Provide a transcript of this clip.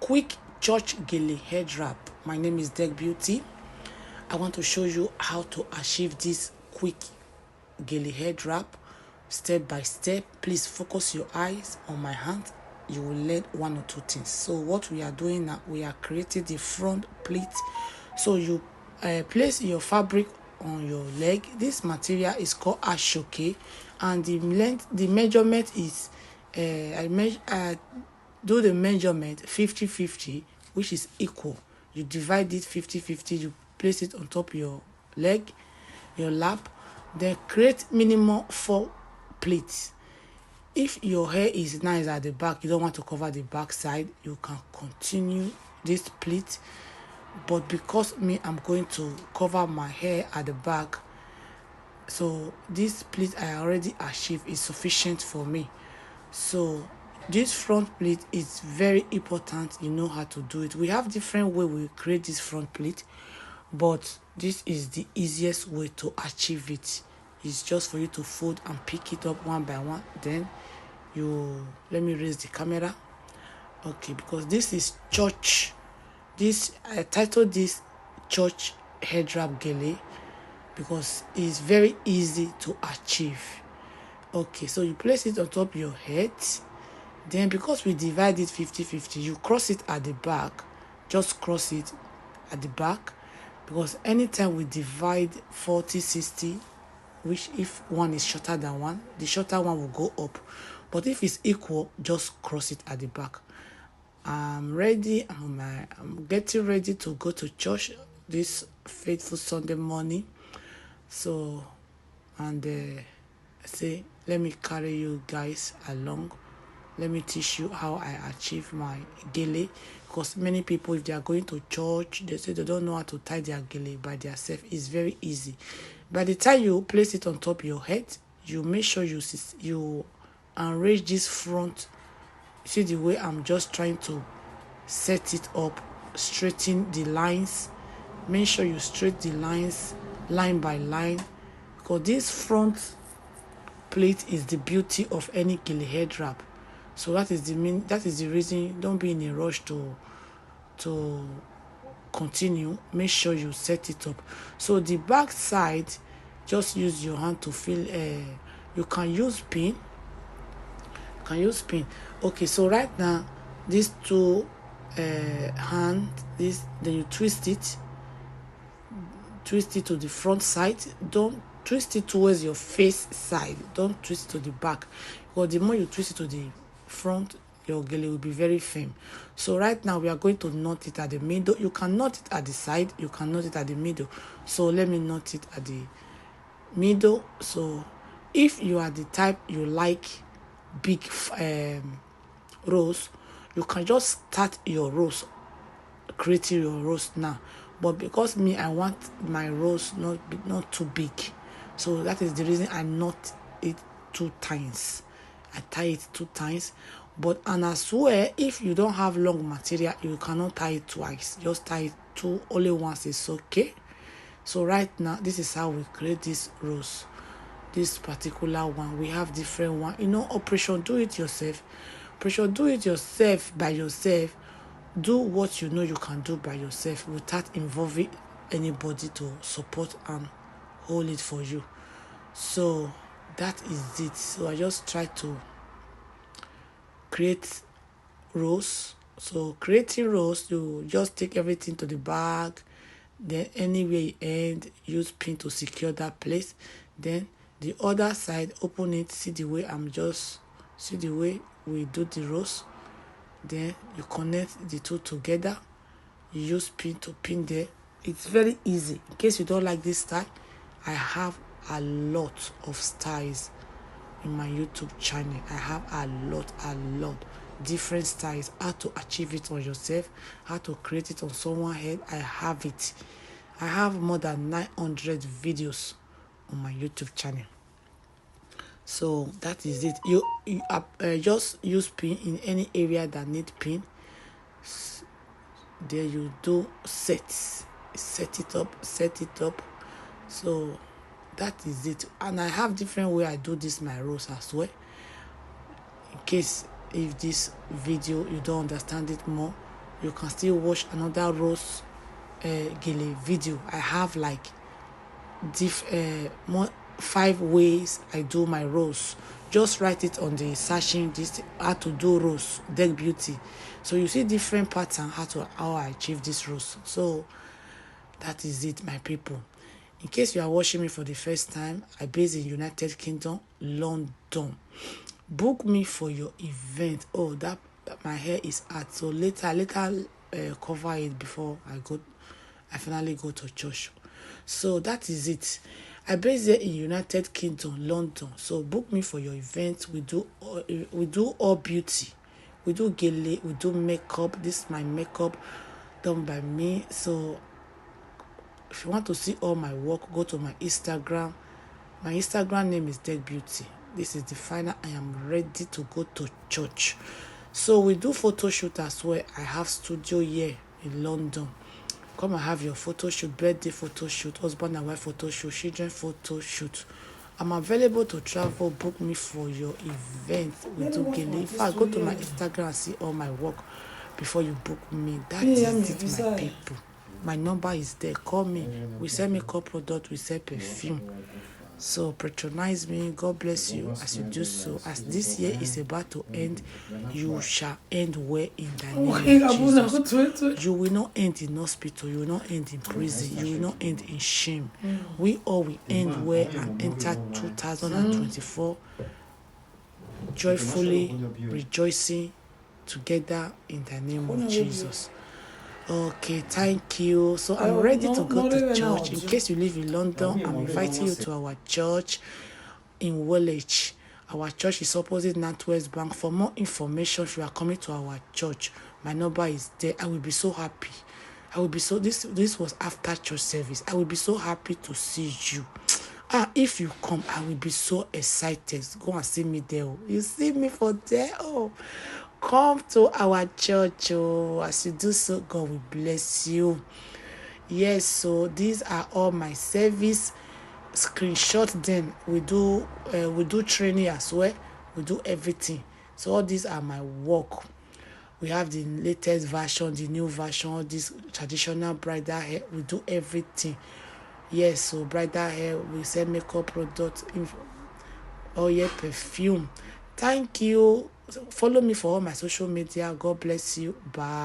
quick church gele head wrap. My name is Deck Beauty. I want to show you how to achieve this quick gele head wrap step by step. Please focus your eyes on my hand. You will learn one or two things. So what we are doing now, we are creating the front pleat. So you place your fabric on your leg. This material is called ashoke, and the measurement is I do the measurement 50-50, which is equal. You divide it 50-50, you place it on top your leg, your lap, then create minimum 4 pleats. If your hair is nice at the back, you don't want to cover the back side, you can continue this pleat. But because I'm going to cover my hair at the back, so this pleat I already achieved is sufficient for me. So this front pleat is very important. You know how to do it. We have different way we create this front pleat, but this is the easiest way to achieve it. It's just for you to fold and pick it up one by one. Then let me raise the camera. Okay, because this is church. I titled this church head wrap gele because it's very easy to achieve. Okay, so you place it on top of your head. Then because we divide it 50-50, you cross it at the back. Just cross it at the back, because anytime we divide 40-60, which if one is shorter than one, the shorter one will go up. But if it's equal, just cross it at the back. I'm ready. I'm getting ready to go to church this faithful Sunday morning. So, and say, let me carry you guys along. Let me teach you how I achieve my gele. Because many people, if they are going to church, they say they don't know how to tie their gele by themselves. It's very easy. By the time you place it on top of your head, you make sure you arrange this front. See the way I'm just trying to set it up, straighten the lines. Make sure you straighten the lines line by line, because this front plate is the beauty of any gele head wrap. So that is the reason. Don't be in a rush to continue. Make sure you set it up. So the back side, just use your hand to feel. You can use pin. Okay, so right now these two hand, then you twist it to the front side. Don't twist it towards your face side. Don't twist it to the back, because the more you twist it to the front, your gele will be very firm. So right now we are going to knot it at the middle. You can knot it at the side, you can knot it at the middle. So let me knot it at the middle. So if you are the type you like big rows, you can just start your rows, creating your rows now. But because I want my rows not too big, so that is the reason I knot it 2 times. I tie it 2 times. And as well, if you don't have long material, you cannot tie it twice. Just tie it only once is okay. So right now, this is how we create these rows. This particular one, we have different one. Operation do it yourself. Operation do it yourself by yourself. Do what you know you can do by yourself without involving anybody to support and hold it for you. So that is it. So I just try to create rows. So creating rows, you just take everything to the back. Then anywhere you end, use pin to secure that place. Then the other side, open it. See the way we do the rows. Then you connect the two together. You use pin to pin there. It's very easy. In case you don't like this style, I have a lot of styles in my YouTube channel. I have a lot different styles. How to achieve it on yourself, how to create it on someone's head. I have it. I have more than 900 videos on my YouTube channel. So that is it. You just use pin in any area that need pin. There you do set it up. So that is it. And I have different way I do this my rows as well. In case if this video you don't understand it more, you can still watch another rose Gele video. I have like more 5 ways I do my rose. Just write it on the searching this how to do rose Deck Beauty, so you see different pattern how I achieve this rose. So that is it, my people. In case you are watching me for the first time, I base in United Kingdom, London. Book me for your event. Oh, that my hair is hard, so later cover it before I finally go to church. So that is it. I base here in United Kingdom, London. So book me for your event. We do all beauty. We do Gele, we do makeup. This is my makeup done by me. So if you want to see all my work, go to my Instagram. My Instagram name is Deck Beauty. This is the final. I am ready to go to church. So we do photo shoot as well. I have studio here in London. Come and have your photo shoot, birthday photo shoot, husband and wife photo shoot, children photo shoot. I'm available to travel. Book me for your event. We do Gele. In fact, go to my Instagram and see all my work before you book me. That is it, my people. My number is there. Call me. We sell makeup product. We sell perfume. So patronize me. God bless you as you do so. As this year is about to end, you shall end well in the name of Jesus. You will not end in hospital. You will not end in prison. You will not end in shame. We all will end well and enter 2024 joyfully rejoicing together in the name of Jesus. Okay, thank you. So I'm ready to go to church. In case you live in London, I'm inviting you to our church in Woolwich. Our church is opposite NatWest Bank. For more information, if you are coming to our church, my number is there. I will be so happy. I will be so this was after church service. I will be so happy to see you. If you come, I will be so excited. Go and see me there. You see me for there. Come to our church. As you do so, God will bless you. Yes, so these are all my service. Screenshot them. We do training as well. We do everything. So all these are my work. We have the latest version, the new version, this traditional bridal hair. We do everything. Yes, so bridal hair, we sell makeup products, perfume. Thank you. Follow me for all my social media. God bless you. Bye.